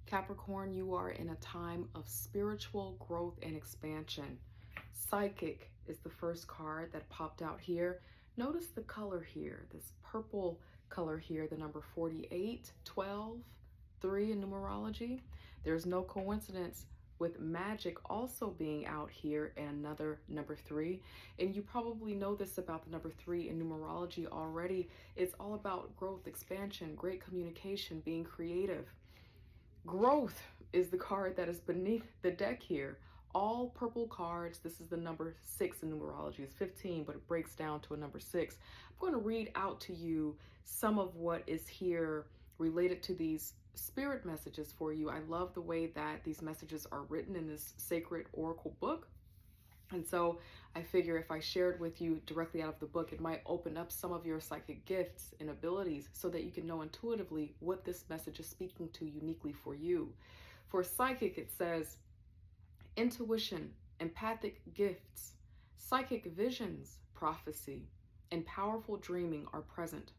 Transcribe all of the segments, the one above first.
Capricorn, you are in a time of spiritual growth and expansion. Psychic is the first card that popped out here. Notice the color here, this purple color here, the number 48, 12, 3 in numerology. There's no coincidence with magic also being out here and another number 3. And you probably know this about the number 3 in numerology already. It's all about growth, expansion, great communication, being creative. Growth is the card that is beneath the deck here. All purple cards. This is the number 6 in numerology. It's 15, but it breaks down to a number 6. I'm going to read out to you some of what is here related to these spirit messages for you. I love the way that these messages are written in this sacred oracle book. And so I figure if I shared with you directly out of the book, it might open up some of your psychic gifts and abilities so that you can know intuitively what this message is speaking to uniquely for you. For psychic, it says, intuition, empathic gifts, psychic visions, prophecy, and powerful dreaming are present.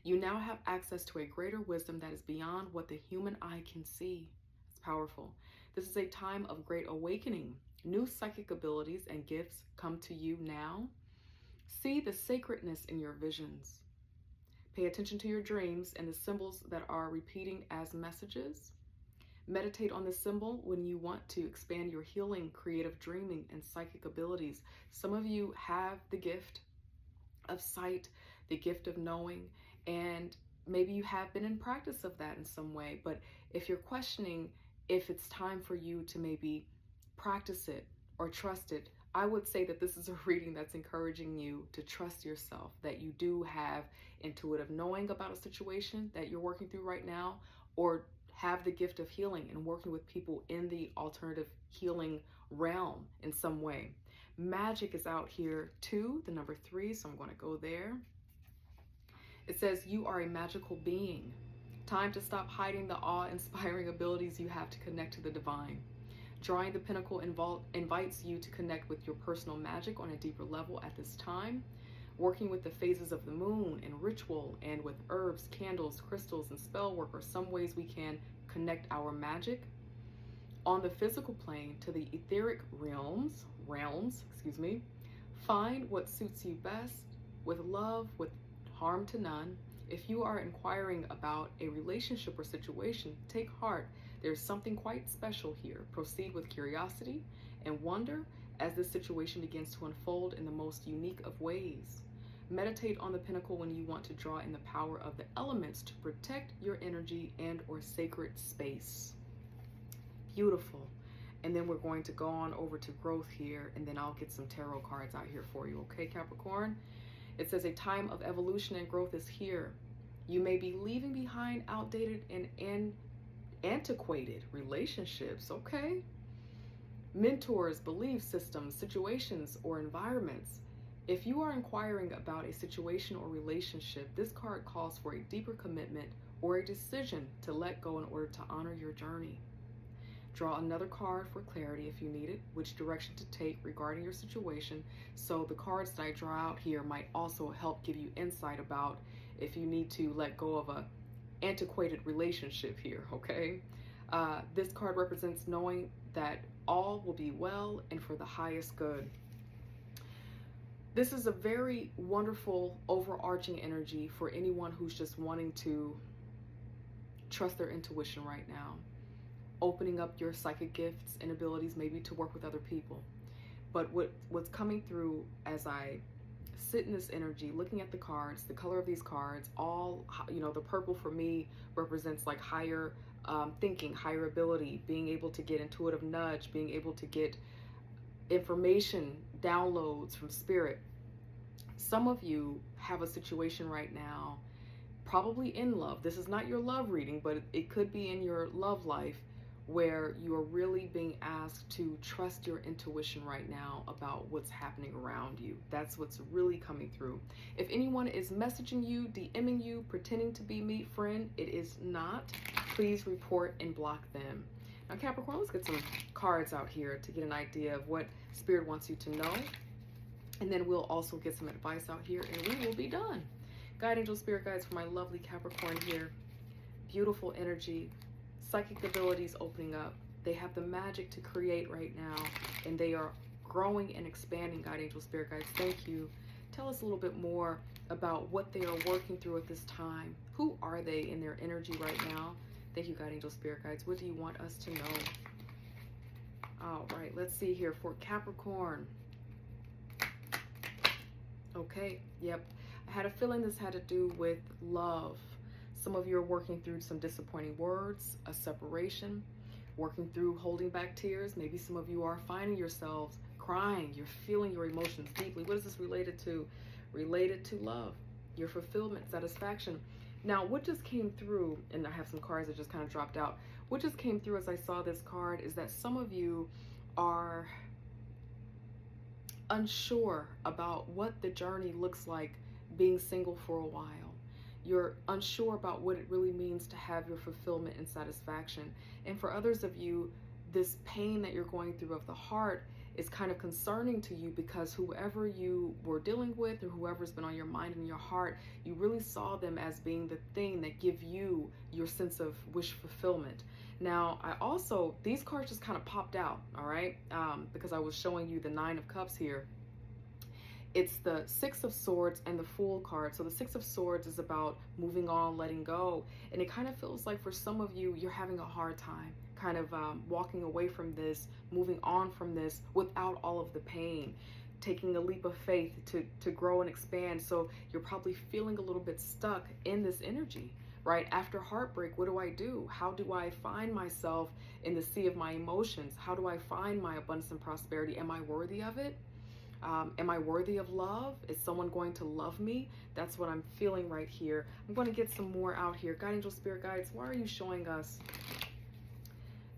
You now have access to a greater wisdom that is beyond what the human eye can see. It's powerful. This is a time of great awakening. New psychic abilities and gifts come to you now. See the sacredness in your visions. Pay attention to your dreams and the symbols that are repeating as messages. Meditate on the symbol when you want to expand your healing, creative dreaming, and psychic abilities. Some of you have the gift of sight, the gift of knowing, and maybe you have been in practice of that in some way. But if you're questioning if it's time for you to maybe practice it or trust it, I would say that this is a reading that's encouraging you to trust yourself, that you do have intuitive knowing about a situation that you're working through right now, or have the gift of healing and working with people in the alternative healing realm in some way. Magic is out here too, the number 3, so I'm going to go there. It says, you are a magical being. Time to stop hiding the awe-inspiring abilities you have to connect to the divine. Drawing the Pinnacle invites you to connect with your personal magic on a deeper level at this time. Working with the phases of the moon and ritual, and with herbs, candles, crystals, and spell work are some ways we can connect our magic. On the physical plane to the etheric realms, find what suits you best with love, with harm to none. If you are inquiring about a relationship or situation, take heart. There's something quite special here. Proceed with curiosity and wonder as this situation begins to unfold in the most unique of ways. Meditate on the Pinnacle when you want to draw in the power of the elements to protect your energy and or sacred space. Beautiful. And then we're going to go on over to growth here, and then I'll get some tarot cards out here for you. Okay, Capricorn? It says a time of evolution and growth is here. You may be leaving behind outdated and antiquated relationships, okay? Mentors, belief systems, situations, or environments. If you are inquiring about a situation or relationship, this card calls for a deeper commitment or a decision to let go in order to honor your journey. Draw another card for clarity if you need it, which direction to take regarding your situation. So the cards that I draw out here might also help give you insight about if you need to let go of a antiquated relationship here, okay? This card represents knowing that all will be well and for the highest good. This is a very wonderful overarching energy for anyone who's just wanting to trust their intuition right now. Opening up your psychic gifts and abilities maybe to work with other people. But what's coming through as I sit in this energy, looking at the cards, the color of these cards, all, you know, the purple for me represents like higher thinking, higher ability, being able to get intuitive nudge, being able to get information, downloads from spirit. Some of you have a situation right now, probably in love. This is not your love reading, but it could be in your love life, where you are really being asked to trust your intuition right now about what's happening around you. That's what's really coming through. If anyone is messaging you, DMing you, pretending to be me, friend, it is not. Please report and block them. Now, Capricorn, let's get some cards out here to get an idea of what Spirit wants you to know. And then we'll also get some advice out here and we will be done. Guide angel spirit guides for my lovely Capricorn here. Beautiful energy. Psychic abilities opening up. They have the magic to create right now, and they are growing and expanding, God, angel, spirit guides. Thank you. Tell us a little bit more about what they are working through at this time. Who are they in their energy right now? Thank you, God, angel, spirit guides. What do you want us to know? All right, let's see here for Capricorn. Okay, yep. I had a feeling this had to do with love. Some of you are working through some disappointing words, a separation, working through holding back tears. Maybe some of you are finding yourselves crying. You're feeling your emotions deeply. What is this related to? Related to love, your fulfillment, satisfaction. Now, what just came through, and I have some cards that just kind of dropped out. What just came through as I saw this card is that some of you are unsure about what the journey looks like being single for a while. You're unsure about what it really means to have your fulfillment and satisfaction. And for others of you, this pain that you're going through of the heart is kind of concerning to you because whoever you were dealing with or whoever's been on your mind and your heart, you really saw them as being the thing that give you your sense of wish fulfillment. Now, I also, these cards just kind of popped out, all right, because I was showing you the Nine of Cups here. It's the Six of Swords and the Fool card. So the Six of Swords is about moving on, letting go. And it kind of feels like for some of you, you're having a hard time kind of walking away from this, moving on from this without all of the pain, taking a leap of faith to grow and expand. So you're probably feeling a little bit stuck in this energy, right? After heartbreak, what do I do? How do I find myself in the sea of my emotions? How do I find my abundance and prosperity? Am I worthy of it? Am I worthy of love? Is someone going to love me? That's what I'm feeling right here. I'm going to get some more out here. God, angel, spirit guides, why are you showing us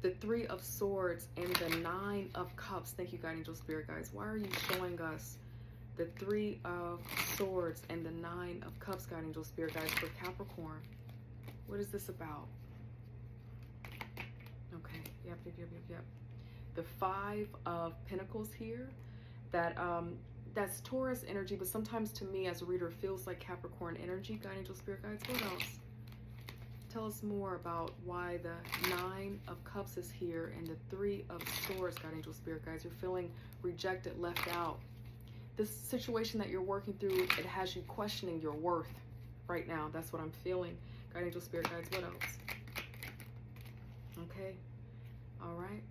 the Three of Swords and the Nine of Cups? Thank you, God, angel, spirit guides. Why are you showing us the Three of Swords and the Nine of Cups, God, angel, spirit guides, for Capricorn? What is this about? Okay, yep. The Five of Pentacles here. That's Taurus energy, but sometimes to me as a reader it feels like Capricorn energy. God, angel, spirit guides, what else? Tell us more about why the Nine of Cups is here and the Three of Swords, God, angel, spirit guides. You're feeling rejected, left out. This situation that you're working through, it has you questioning your worth right now. That's what I'm feeling. God, angel, spirit guides, what else? Okay, all right.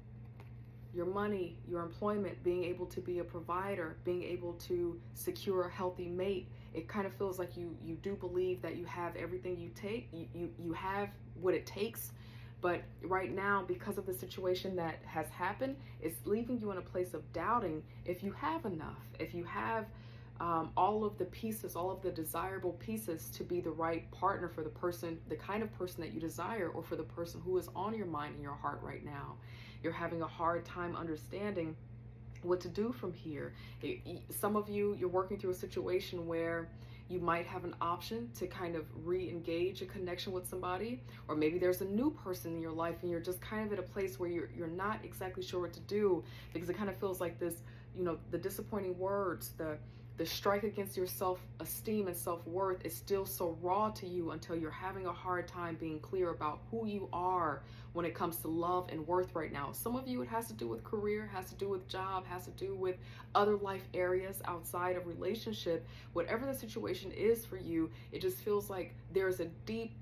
Your money, your employment, being able to be a provider, being able to secure a healthy mate. It kind of feels like you do believe that you have everything you have what it takes. But right now, because of the situation that has happened, it's leaving you in a place of doubting if you have enough, if you have all of the pieces, all of the desirable pieces to be the right partner for the person, the kind of person that you desire, or for the person who is on your mind and your heart right now. You're having a hard time understanding what to do from here. Some of you, you're working through a situation where you might have an option to kind of re-engage a connection with somebody, or maybe there's a new person in your life and you're just kind of at a place where you're not exactly sure what to do, because it kind of feels like this, you know, the disappointing words, the strike against your self-esteem and self-worth is still so raw to you until you're having a hard time being clear about who you are when it comes to love and worth right now. Some of you, it has to do with career, has to do with job, has to do with other life areas outside of relationship. Whatever the situation is for you, it just feels like there's a deep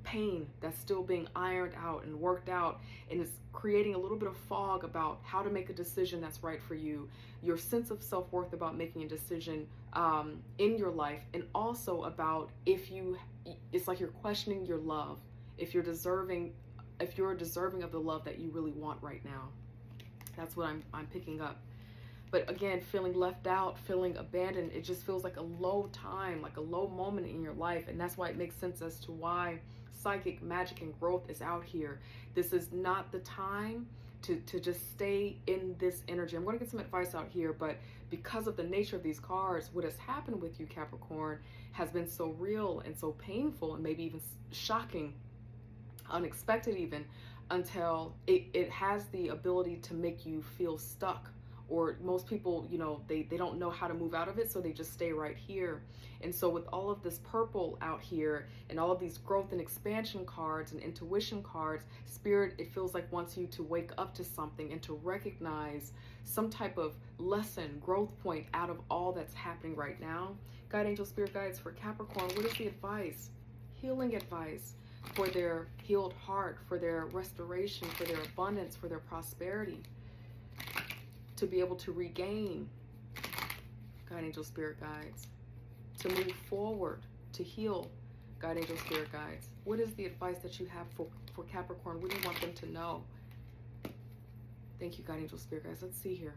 pain that's still being ironed out and worked out, and it's creating a little bit of fog about how to make a decision that's right for you, your sense of self-worth about making a decision in your life, and also about it's like you're questioning your love, if you're deserving of the love that you really want right now. That's what I'm picking up. But again, feeling left out, feeling abandoned, it just feels like a low time, like a low moment in your life. And that's why it makes sense as to why psychic magic and growth is out here. This is not the time to just stay in this energy. I'm going to get some advice out here, but because of the nature of these cards, what has happened with you, Capricorn, has been so real and so painful and maybe even shocking, unexpected even, until it has the ability to make you feel stuck or most people, you know, they don't know how to move out of it, so they just stay right here. And so with all of this purple out here and all of these growth and expansion cards and intuition cards, Spirit, it feels like wants you to wake up to something and to recognize some type of lesson, growth point out of all that's happening right now. Guide angel spirit guides for Capricorn, what is the advice? Healing advice for their healed heart, for their restoration, for their abundance, for their prosperity, to be able to regain. Guide angel spirit guides, to move forward, to heal. Guide angel spirit guides, what is the advice that you have for Capricorn? What do you want them to know? Thank you, guide angel spirit guides. Let's see here.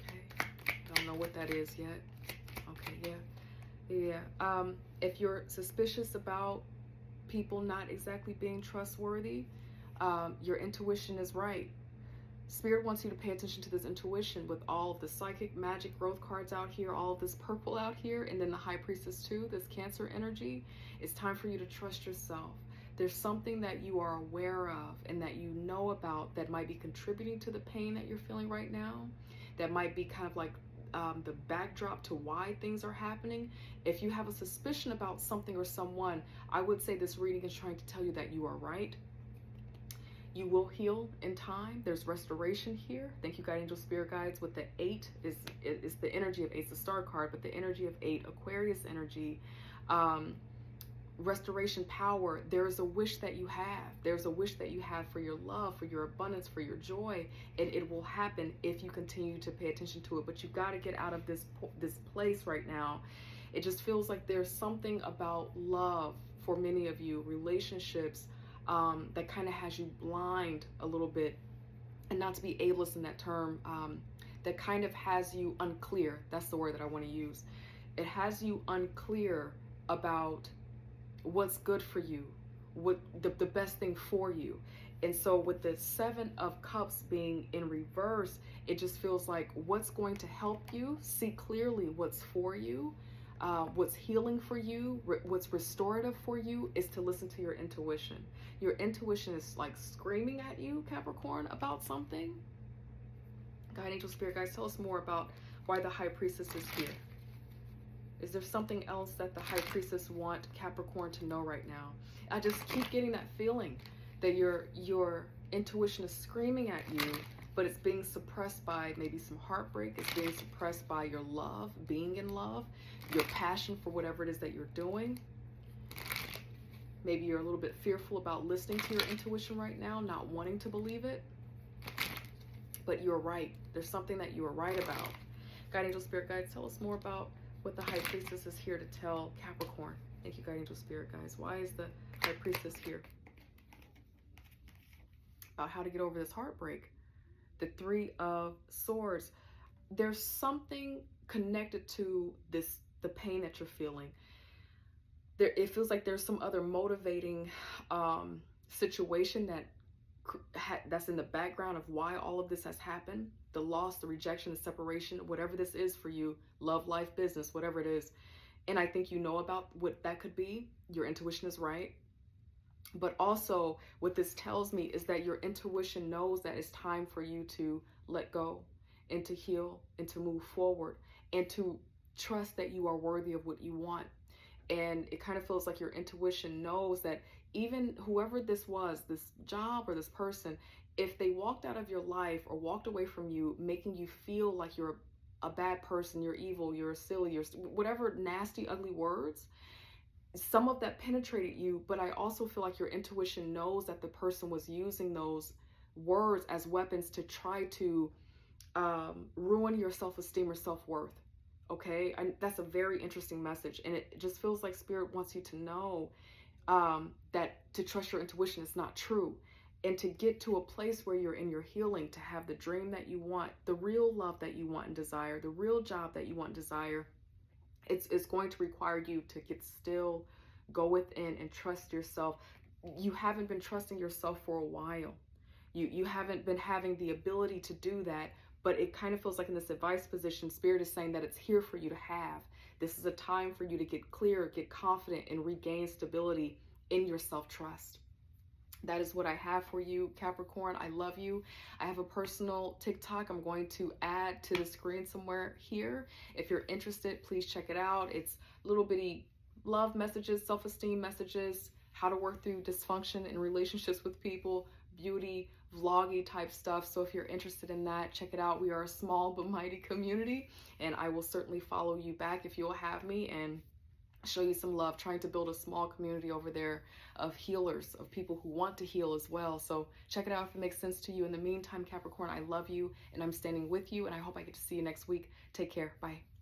Okay, don't know what that is yet. Okay, yeah. If you're suspicious about people not exactly being trustworthy, your intuition is right. Spirit wants you to pay attention to this intuition with all of the psychic magic growth cards out here, all of this purple out here, and then the High Priestess too, this Cancer energy. It's time for you to trust yourself. There's something that you are aware of and that you know about that might be contributing to the pain that you're feeling right now, that might be kind of like the backdrop to why things are happening. If you have a suspicion about something or someone, I would say this reading is trying to tell you that you are right. You will heal in time. There's restoration here. Thank you, guide angel spirit guides. With the 8 is the energy of 8, the star card, but the energy of 8, Aquarius energy, restoration power. There's a wish that you have. There's a wish that you have for your love, for your abundance, for your joy, and it will happen if you continue to pay attention to it. But you've got to get out of this place right now. It just feels like there's something about love for many of you, relationships, that kind of has you blind a little bit, and not to be ableist in that term, that kind of has you unclear. That's the word that I want to use. It has you unclear about what's good for you, what the best thing for you. And so with the 7 of Cups being in reverse, it just feels like what's going to help you see clearly what's for you, what's healing for you, what's restorative for you, is to listen to your intuition. Your intuition is like screaming at you, Capricorn, about something. Guide angel spirit guides, tell us more about why the High Priestess is here. Is there something else that the High Priestess want Capricorn to know right now? I just keep getting that feeling that your intuition is screaming at you, but it's being suppressed by maybe some heartbreak. It's being suppressed by your love, being in love, your passion for whatever it is that you're doing. Maybe you're a little bit fearful about listening to your intuition right now, not wanting to believe it. But you're right. There's something that you are right about. Guide angel spirit guides, tell us more about what the High Priestess is here to tell Capricorn. Thank you, guide angel spirit guides. Why is the High Priestess here? About how to get over this heartbreak. The 3 of Swords. There's something connected to the pain that you're feeling. It feels like there's some other motivating situation that's in the background of why all of this has happened. The loss, the rejection, the separation, whatever this is for you, love, life, business, whatever it is. And I think you know about what that could be. Your intuition is right. But also what this tells me is that your intuition knows that it's time for you to let go and to heal and to move forward and to trust that you are worthy of what you want. And it kind of feels like your intuition knows that even whoever this was, this job or this person, if they walked out of your life or walked away from you, making you feel like you're a bad person, you're evil, you're silly, you're whatever nasty, ugly words, some of that penetrated you. But I also feel like your intuition knows that the person was using those words as weapons to try to ruin your self-esteem or self-worth. Okay, that's a very interesting message, and it just feels like Spirit wants you to know that to trust your intuition is not true, and to get to a place where you're in your healing, to have the dream that you want, the real love that you want and desire, the real job that you want and desire. It's going to require you to get still, go within, and trust yourself. You haven't been trusting yourself for a while. You haven't been having the ability to do that. But it kind of feels like in this advice position, Spirit is saying that it's here for you to have. This is a time for you to get clear, get confident, and regain stability in your self-trust. That is what I have for you, Capricorn. I love you. I have a personal TikTok I'm going to add to the screen somewhere here. If you're interested, please check it out. It's little bitty love messages, self-esteem messages, how to work through dysfunction in relationships with people, beauty, vloggy type stuff. So if you're interested in that, check it out. We are a small but mighty community, and I will certainly follow you back if you'll have me and show you some love, trying to build a small community over there of healers, of people who want to heal as well. So check it out if it makes sense to you. In the meantime, Capricorn, I love you and I'm standing with you, and I hope I get to see you next week. Take care. Bye.